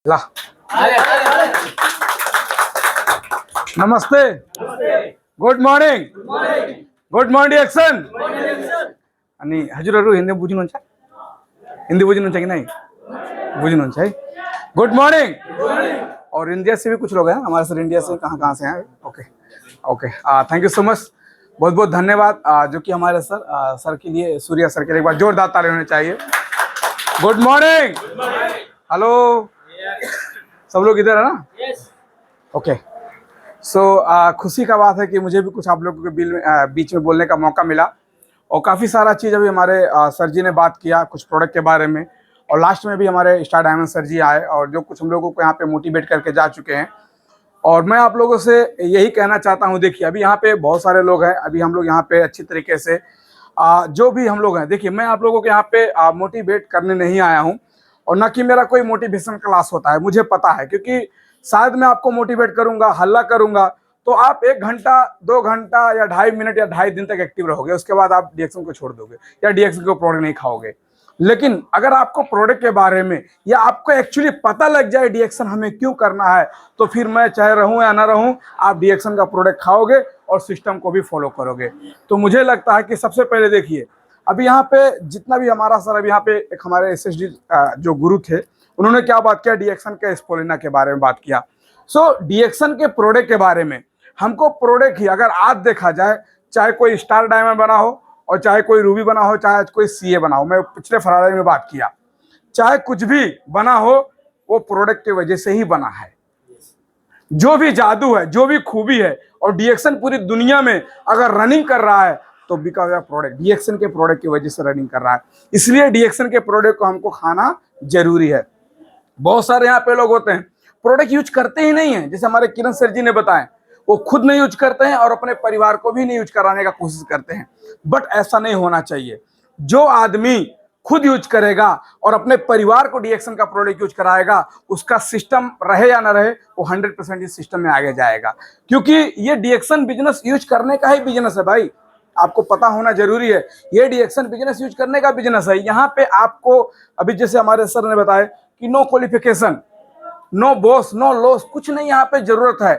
ला नमस्ते, good morning, good morning action आणि हजूर हिंदी बुझी हिंदी बुझी कि नहीं बुझी गुड मॉर्निंग। और इंडिया से भी कुछ लोग हैं हमारे सर, इंडिया से कहाँ से हैं। Okay okay, thank you so much, बहुत बहुत धन्यवाद। जो कि हमारे सर के लिए, सूर्या सर के लिए एक बार जोरदार ताली होनी चाहिए। गुड मॉर्निंग, हेलो, सब लोग इधर है ना? ओके, सो खुशी का बात है कि मुझे भी कुछ आप लोगों के बीच में बोलने का मौका मिला। और काफ़ी सारा चीज़ अभी हमारे सर जी ने बात किया कुछ प्रोडक्ट के बारे में, और लास्ट में भी हमारे स्टार डायमंड सर जी आए और जो कुछ हम लोगों को यहाँ पे मोटिवेट करके जा चुके हैं। और मैं आप लोगों से यही कहना चाहता हूँ, देखिए अभी यहाँ पे बहुत सारे लोग हैं, अभी हम लोग यहाँ पे अच्छी तरीके से जो भी हम लोग हैं, देखिए मैं आप लोगों को यहाँ पे मोटिवेट करने नहीं आया हूँ, और ना कि मेरा कोई मोटिवेशन क्लास होता है, मुझे पता है। क्योंकि शायद मैं आपको मोटिवेट करूंगा, हल्ला करूंगा, तो आप 1 घंटा 2 घंटा या 2.5 मिनट या 2.5 दिन तक एक्टिव रहोगे, उसके बाद आप डीएक्शन को छोड़ दोगे या डीएक्शन को प्रोडक्ट नहीं खाओगे। लेकिन अगर आपको प्रोडक्ट के बारे में या आपको एक्चुअली पता लग जाए डीएक्शन हमें क्यों करना है, तो फिर मैं चाहे रहूं या ना रहूं, आप डीएक्शन का प्रोडक्ट खाओगे और सिस्टम को भी फॉलो करोगे। तो मुझे लगता है कि सबसे पहले देखिए, अभी यहाँ पे जितना भी हमारा सर, अभी यहाँ पे एक हमारे एसएसडी जो गुरु थे, उन्होंने क्या बात किया, डीएक्शन के स्पोलिना के बारे में बात किया। सो डीएक्शन के प्रोडक्ट के बारे में हमको प्रोडक्ट ही, अगर आज देखा जाए, चाहे कोई स्टार डायमंड बना हो और चाहे कोई रूबी बना हो, चाहे कोई सीए बना हो, मैं पिछले फरारी में बात किया, चाहे कुछ भी बना हो, वो प्रोडक्ट की वजह से ही बना है। जो भी जादू है, जो भी खूबी है, और डीएक्शन पूरी दुनिया में अगर रनिंग कर रहा है तो बिकॉज ऑफ प्रोडक्ट, डीएक्शन के प्रोडक्ट की वजह से रनिंग कर रहा है। इसलिए डीएक्शन के प्रोडक्ट को हमको खाना जरूरी है। बहुत सारे यहाँ पे लोग होते हैं प्रोडक्ट यूज करते ही नहीं है, जैसे हमारे किरण सर जी ने बताया, वो खुद नहीं यूज करते हैं और अपने परिवार को भी नहीं यूज कराने का कोशिश करते हैं। बट ऐसा नहीं होना चाहिए। जो आदमी खुद यूज करेगा और अपने परिवार को डीएक्शन का प्रोडक्ट यूज कराएगा, उसका सिस्टम रहे या ना रहे, वो 100% इस सिस्टम में आगे जाएगा। क्योंकि ये डीएक्शन बिजनेस यूज करने का ही बिजनेस है भाई, आपको पता होना जरूरी है। ये डीएक्शन बिजनेस यूज करने का बिजनेस है। यहाँ पे आपको अभी जैसे हमारे सर ने बताया कि no qualification, no boss, no loss, कुछ नहीं यहाँ पे जरूरत है।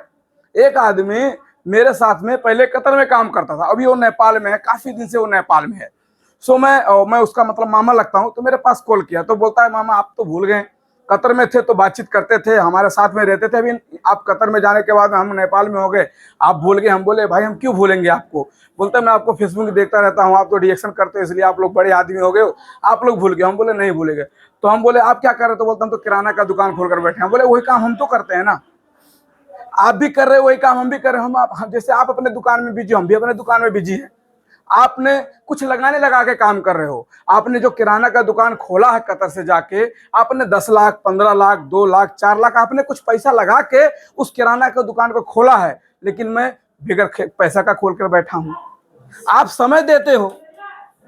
एक आदमी मेरे साथ में पहले कतर में काम करता था, अभी वो नेपाल में है, काफी दिन से वो नेपाल में है। सो मैं उसका मतलब मामा लगता हूँ। तो मेरे पास कॉल किया तो बोलता है, मामा आप तो भूल गए, कतर में थे तो बातचीत करते थे, हमारे साथ में रहते थे, अभी आप कतर में जाने के बाद हम नेपाल में हो गए, आप भूल गए। हम बोले भाई हम क्यों भूलेंगे आपको। बोलता है मैं आपको फेसबुक देखता रहता हूँ, आप तो डीएक्शन करते हो, इसलिए आप लोग बड़े आदमी हो गए हो, आप लोग भूल गए। हम बोले नहीं भूलेंगे। तो हम बोले आप क्या कर रहे, तो बोलता हम तो किराना का दुकान खोल कर बैठे हैं। बोले वही काम हम तो करते हैं ना, आप भी कर रहे हो, वही काम हम भी कर रहे हैं। हम जैसे आप अपने दुकान में बिजी, हम भी अपने दुकान में बिजी हैं। आपने कुछ लगाने लगा के काम कर रहे हो। आपने जो किराना का दुकान खोला है कतर से जाके, आपने 10 लाख 15 लाख 2 लाख 4 लाख आपने कुछ पैसा लगा के उस किराना का दुकान को खोला है। लेकिन मैं बिगर पैसा का खोल कर बैठा हूं। आप समय देते हो,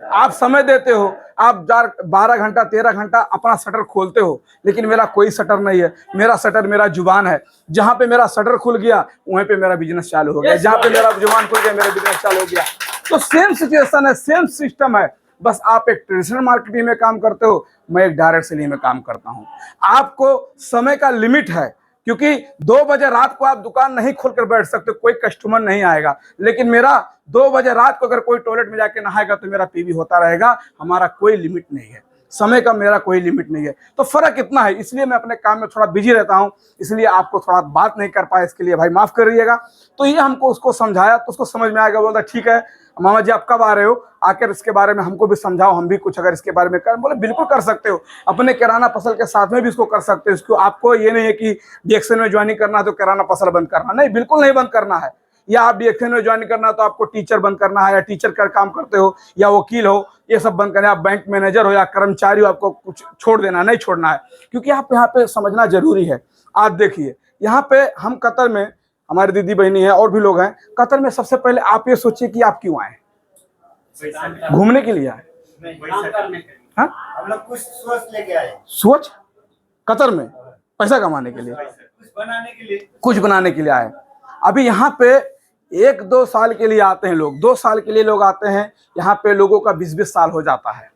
आप समय देते हो, आप 12 घंटा 13 घंटा अपना शटर खोलते हो, लेकिन मेरा कोई शटर नहीं है। मेरा शटर मेरा जुबान है। जहां पे मेरा शटर खुल गया वहीं पे मेरा बिजनेस चालू हो गया, जहां पे मेरा जुबान खुल गया मेरा बिजनेस चालू हो गया। तो सेम सिचुएशन है, सेम सिस्टम है। बस आप एक ट्रेडिशनल मार्केटिंग में काम करते हो, मैं एक डायरेक्ट सेलिंग में काम करता हूं। आपको समय का लिमिट है, क्योंकि 2 बजे रात को आप दुकान नहीं खोलकर बैठ सकते, कोई कस्टमर नहीं आएगा। लेकिन मेरा 2 बजे रात को अगर कोई टॉयलेट में जाके नहाएगा तो मेरा पीवी होता रहेगा। हमारा कोई लिमिट नहीं है, समय का मेरा कोई लिमिट नहीं है। तो फर्क इतना है, इसलिए मैं अपने काम में थोड़ा बिजी रहता हूं, इसलिए आपको थोड़ा बात नहीं कर पाया, इसके लिए भाई माफ करिएगा। तो ये हमको उसको समझाया तो उसको समझ में आएगा। बोलता ठीक है मामा जी आप कब आ रहे हो, आकर इसके बारे में हमको भी समझाओ, हम भी कुछ अगर इसके बारे में कर। बोले बिल्कुल कर सकते हो, अपने किराना फसल के साथ में भी इसको कर सकते हो। इसको आपको ये नहीं है कि डीएक्शन में ज्वाइनिंग करना है तो किराना फसल बंद करना, नहीं, बिल्कुल नहीं बंद करना है। या आप डीएक्शन में ज्वाइन करना तो आपको टीचर बंद करना है, या टीचर का काम करते हो या वकील हो, ये सब बंद करना है। आप बैंक मैनेजर हो या कर्मचारी हो, आपको कुछ छोड़ देना, नहीं छोड़ना है। क्योंकि आप यहाँ पे समझना जरूरी है। आप देखिए यहाँ पे हम कतर में, हमारी दीदी बहनी है और भी लोग हैं कतर में। सबसे पहले आप ये सोचिए कि आप क्यों आए, घूमने के लिए आए, हाँ? हम लोग कुछ सोच लेके आए। सोच कतर में पैसा कमाने के लिए, कुछ बनाने के लिए आए। अभी यहाँ पे 1-2 साल के लिए आते हैं लोग, 2 साल के लिए लोग आते हैं। यहाँ पे लोगों का 20-20 साल हो जाता है,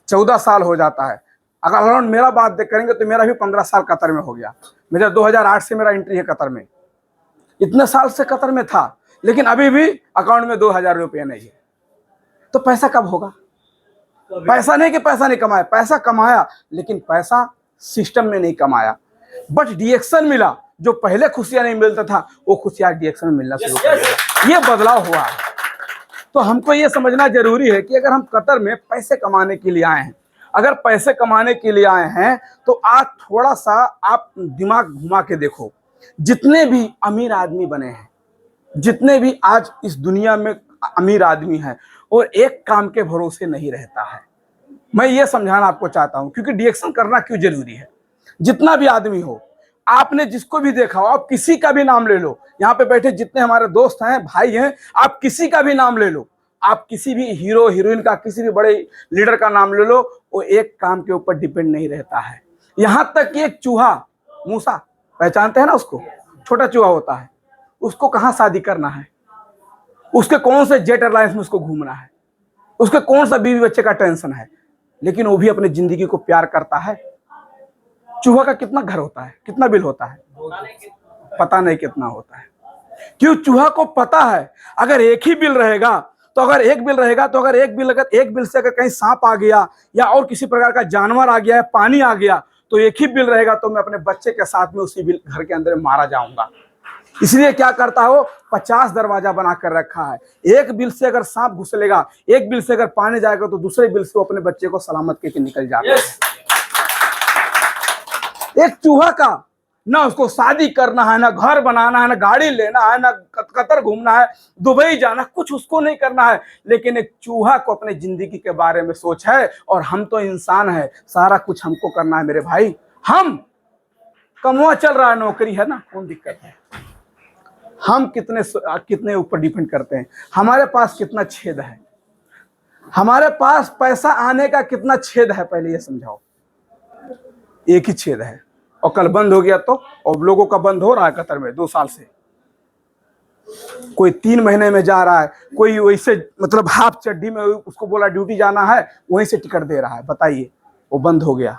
14 साल हो जाता है। अगर अराउंड मेरा बात देख करेंगे तो मेरा भी 15 साल कतर में हो गया। मेरा 2008 से मेरा एंट्री है कतर में, इतने साल से कतर में था, लेकिन अभी भी अकाउंट में 2000 रुपये नहीं है। तो पैसा कब होगा? पैसा नहीं कि पैसा नहीं कमाया, पैसा कमाया, लेकिन पैसा सिस्टम में नहीं कमाया, बट डिएक्शन मिला। जो पहले खुशियां नहीं मिलता था वो खुशियां डिएक्शन में मिलना शुरू कर गया। ये बदलाव हुआ है। तो हमको ये समझना जरूरी है कि अगर हम कतर में पैसे कमाने के लिए आए हैं, अगर पैसे कमाने के लिए आए हैं तो आज थोड़ा सा आप दिमाग घुमा के देखो। जितने भी अमीर आदमी बने हैं, जितने भी आज इस दुनिया में अमीर आदमी हैं, और एक काम के भरोसे नहीं रहता है। मैं ये समझाना आपको चाहता हूं, क्योंकि डिएक्शन करना क्यों जरूरी है। जितना भी आदमी हो, आपने जिसको भी देखा हो, आप किसी का भी नाम ले लो, यहाँ पे बैठे जितने हमारे दोस्त हैं, भाई हैं, आप किसी का भी नाम ले लो, आप किसी भी हीरो हीरोइन का, किसी भी बड़े लीडर का नाम ले लो, वो एक काम के ऊपर डिपेंड नहीं रहता है। यहां तक कि एक चूहा, मूसा, पहचानते हैं ना उसको, छोटा चूहा होता है, उसको कहाँ शादी करना है, उसके कौन से जेट एयरलाइंस में उसको घूमना है, उसके कौन सा बीवी बच्चे का टेंशन है, लेकिन वो भी अपनी जिंदगी को प्यार करता है। चूहा का कितना घर होता है, कितना बिल होता है, पता नहीं कितना होता है। क्यों? चूहा को पता है अगर एक ही बिल रहेगा तो अगर एक बिल से अगर कहीं सांप आ गया या और किसी प्रकार का जानवर आ गया है, पानी आ गया, तो एक ही बिल रहेगा तो मैं अपने बच्चे के साथ में उसी बिल घर के अंदर मारा जाऊंगा। इसलिए क्या करता है वो, 50 दरवाजा बना कर रखा है। एक बिल से अगर सांप घुसलेगा, एक बिल से अगर पानी जाएगा, तो दूसरे बिल से वो अपने बच्चे को सलामत करके निकल जाता है। एक चूहा का ना उसको शादी करना है, ना घर बनाना है, ना गाड़ी लेना है, ना कतर घूमना है, दुबई जाना, कुछ उसको नहीं करना है, लेकिन एक चूहा को अपने जिंदगी के बारे में सोच है। और हम तो इंसान है, सारा कुछ हमको करना है मेरे भाई। हम कमवा चल रहा है, नौकरी है ना, कौन दिक्कत है। हम कितने ऊपर डिपेंड करते हैं, हमारे पास कितना छेद है, हमारे पास पैसा आने का कितना छेद है, पहले ये समझाओ। एक ही छेद है, और कल बंद हो गया तो, और लोगों का बंद हो रहा है कतर में 2 साल से। कोई 3 महीने में जा रहा है, कोई वैसे मतलब हाफ चड्डी में, उसको बोला ड्यूटी जाना है, वहीं से टिकट दे रहा है। बताइए, वो बंद हो गया।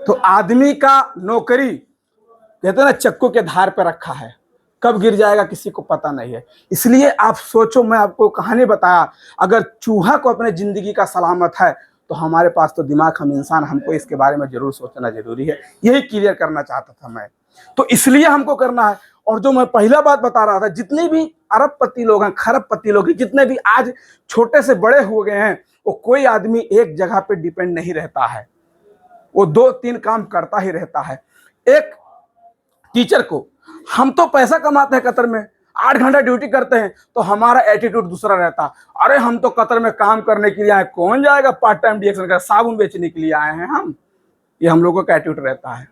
तो आदमी का नौकरी कहते हैं ना, चक्कू के धार पे रखा है, कब गिर जाएगा किसी को पता नहीं है। इसलिए आप सोचो, मैं आपको कहानी बताया, अगर चूहा को अपने जिंदगी का सलामत है तो हमारे पास तो दिमाग, हम इंसान, हमको इसके बारे में जरूर सोचना जरूरी है। यही क्लियर करना चाहता था मैं, तो इसलिए हमको करना है। और जो मैं पहला बात बता रहा था, जितने भी अरबपति लोग हैं, खरबपति लोग हैं, जितने भी आज छोटे से बड़े हो गए हैं, वो कोई आदमी एक जगह पे डिपेंड नहीं रहता है, वो 2-3 काम करता ही रहता है। एक टीचर को, हम तो पैसा कमाते हैं कतर में, 8 घंटा ड्यूटी करते हैं, तो हमारा एटीट्यूड दूसरा रहता। अरे हम तो कतर में काम करने के लिए आए, कौन जाएगा पार्ट टाइम डिएक्शन का, साबुन बेचने के लिए आए हैं हम, ये हम लोगों का एटीट्यूड रहता है।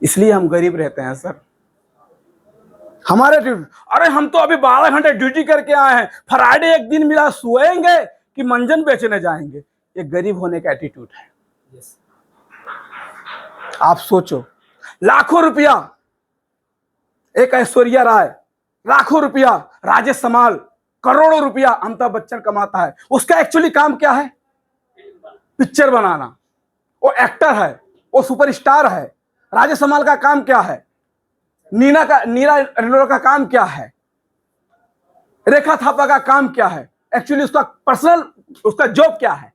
इसलिए हम गरीब रहते हैं सर, हमारे एटीट्यूड। अरे हम तो अभी 12 घंटे ड्यूटी करके आए हैं, फ्राइडे एक दिन मिला, सोएंगे कि मंजन बेचने जाएंगे, ये गरीब होने का एटीट्यूड है। आप सोचो, लाखों रुपया एक ऐश्वर्या राय, लाखों रुपया राजेश समाल, करोड़ों रुपया अमिताभ बच्चन कमाता है। उसका एक्चुअली काम क्या है? पिक्चर बनाना। वो एक्टर है, वो सुपरस्टार है। राजेश समाल का काम क्या है? नीरा अरोड़ा का काम क्या है? रेखा थापा का काम क्या है? एक्चुअली उसका पर्सनल, उसका जॉब क्या है?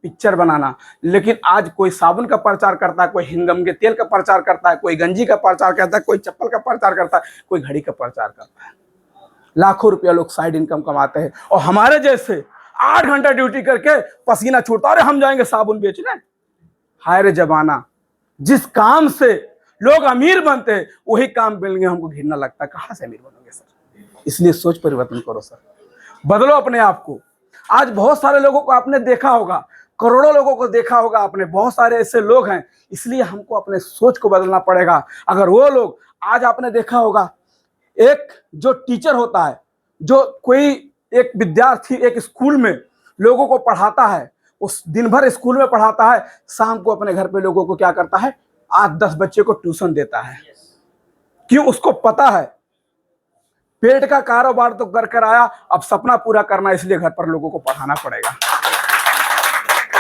पिक्चर बनाना। लेकिन आज कोई साबुन का प्रचार करता है, कोई हिंगम के तेल का प्रचार करता है, कोई गंजी का प्रचार करता है, कोई चप्पल का प्रचार करता है, कोई घड़ी का प्रचार करता है। लाखों रुपया लोग साइड इनकम कमाते हैं, और हमारे जैसे 8 घंटा ड्यूटी करके पसीना छूटता, अरे हम जाएंगे साबुन बेचने। हाय रे जमाना, जिस काम से लोग अमीर बनते हैं वही काम मिलेंगे हमको घिरना लगता है। कहां से अमीर बनोगे सर? इसलिए सोच परिवर्तन करो सर, बदलो अपने आप को। आज बहुत सारे लोगों को आपने देखा होगा, करोड़ों लोगों को देखा होगा आपने, बहुत सारे ऐसे लोग हैं। इसलिए हमको अपने सोच को बदलना पड़ेगा। अगर वो लोग, आज आपने देखा होगा, एक जो टीचर होता है, जो कोई एक विद्यार्थी एक स्कूल में लोगों को पढ़ाता है, उस दिन भर स्कूल में पढ़ाता है, शाम को अपने घर पे लोगों को क्या करता है, 8-10 बच्चे को ट्यूशन देता है। क्यों? उसको पता है पेट का कारोबार तो कर कर आया, अब सपना पूरा करना, इसलिए घर पर लोगों को पढ़ाना पड़ेगा।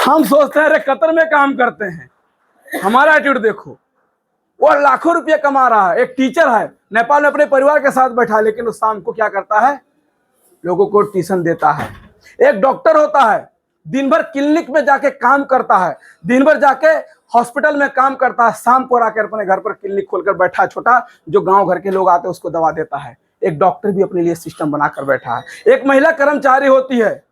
हम सोचते हैं अरे कतर में काम करते हैं, हमारा एटीट्यूड देखो। वो लाखों रुपये कमा रहा है, एक टीचर है नेपाल में अपने परिवार के साथ बैठा, लेकिन उस शाम को क्या करता है, लोगों को ट्यूशन देता है। एक डॉक्टर होता है, दिन भर क्लिनिक में जाके काम करता है, दिन भर जाके हॉस्पिटल में काम करता है, शाम को आकर अपने घर पर क्लिनिक खोलकर बैठा, छोटा जो गांव घर के लोग आते हैं उसको दवा देता है। एक डॉक्टर भी अपने लिए सिस्टम बनाकर बैठा है। एक महिला कर्मचारी होती है,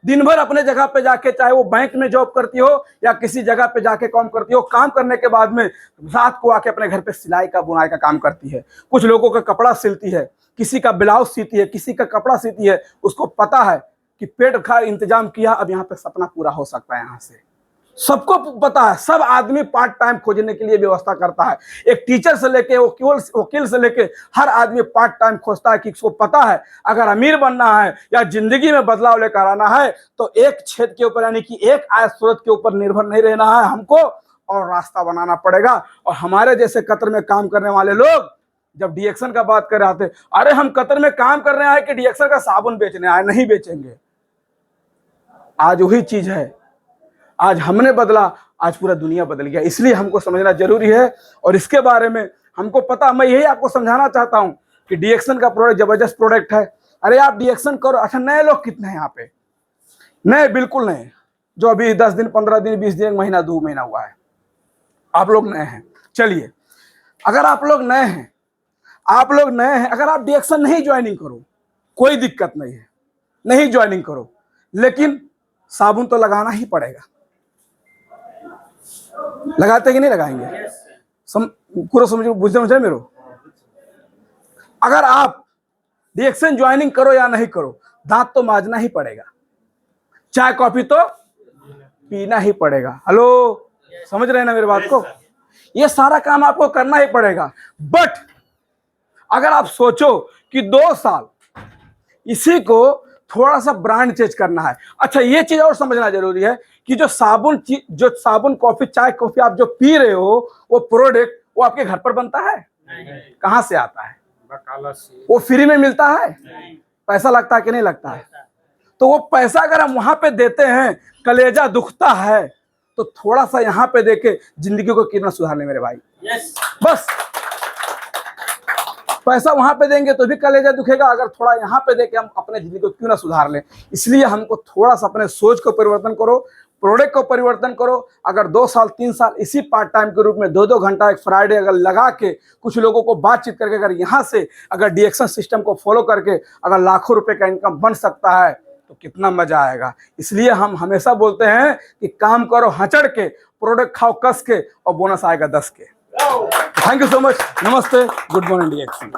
दिन भर अपने जगह पे जाके, चाहे वो बैंक में जॉब करती हो या किसी जगह पे जाके काम करती हो, काम करने के बाद में रात को आके अपने घर पे सिलाई का बुनाई का काम करती है। कुछ लोगों का कपड़ा सिलती है, किसी का ब्लाउज सीती है, किसी का कपड़ा सीती है। उसको पता है कि पेट का इंतजाम किया, अब यहाँ पे सपना पूरा हो सकता है। यहाँ से सबको पता है, सब आदमी पार्ट टाइम खोजने के लिए व्यवस्था करता है। एक टीचर से लेके वकील से लेके हर आदमी पार्ट टाइम खोजता है कि उसको पता है अगर अमीर बनना है या जिंदगी में बदलाव लेकर आना है तो एक क्षेत्र के ऊपर यानी कि एक आय स्रोत के ऊपर निर्भर नहीं रहना है हमको, और रास्ता बनाना पड़ेगा। और हमारे जैसे कतर में काम करने वाले लोग जब डीएक्शन का बात कर रहे थे, अरे हम कतर में काम करने आए कि डीएक्शन का साबुन बेचने आए, नहीं बेचेंगे। आज वही चीज है, आज हमने बदला, आज पूरा दुनिया बदल गया। इसलिए हमको समझना जरूरी है और इसके बारे में हमको पता। मैं यही आपको समझाना चाहता हूं कि डीएक्शन का प्रोडक्ट जबरदस्त प्रोडक्ट है। अरे आप डीएक्शन करो। अच्छा, नए लोग कितने हैं यहाँ पे? नए बिल्कुल नए, जो अभी 10 दिन 15 दिन 20 दिन 1 महीना 2 महीना हुआ है, आप लोग नए हैं। चलिए, अगर आप लोग नए हैं, अगर आप डीएक्शन नहीं ज्वाइनिंग करो, कोई दिक्कत नहीं है, नहीं ज्वाइनिंग करो, लेकिन साबुन तो लगाना ही पड़ेगा। लगाते कि नहीं लगाएंगे? पूरा समझे मेरे। अगर आप डीएक्शन ज्वाइनिंग करो या नहीं करो, दांत तो माजना ही पड़ेगा, चाय कॉफी तो पीना ही पड़ेगा। हेलो, समझ रहे हैं ना मेरी बात को? ये सारा काम आपको करना ही पड़ेगा। बट अगर आप सोचो कि 2 साल इसी को थोड़ा सा ब्रांड चेंज करना है। अच्छा, ये चीज और समझना जरूरी है कि जो साबुन कॉफी चाय कॉफी आप जो पी रहे हो, वो प्रोडक्ट वो आपके घर पर बनता है? कहां से आता है? वो फ्री में मिलता है? पैसा लगता है कि नहीं लगता है? तो वो पैसा अगर हम वहां पे देते हैं, कलेजा दुखता है, तो थोड़ा सा यहाँ पे देके जिंदगी को कितना सुधार ले मेरे भाई। बस पैसा वहां पे देंगे तो भी कलेजा दुखेगा, अगर थोड़ा यहाँ पे देके हम अपने जिंदगी को क्यों ना सुधार लें। इसलिए हमको थोड़ा सा अपने सोच को परिवर्तन करो, प्रोडक्ट को परिवर्तन करो। अगर 2 साल 3 साल इसी पार्ट टाइम के रूप में 2-2 घंटा एक फ्राइडे अगर लगा के कुछ लोगों को बातचीत करके अगर यहाँ से अगर डीएक्शन सिस्टम को फॉलो करके अगर लाखों रुपए का इनकम बन सकता है तो कितना मजा आएगा। इसलिए हम हमेशा बोलते हैं कि काम करो हचड़ के, प्रोडक्ट खाओ कस के, और बोनस आएगा 10 के। Thank you so much. नमस्ते, गुड मॉर्निंग डीएक्शन।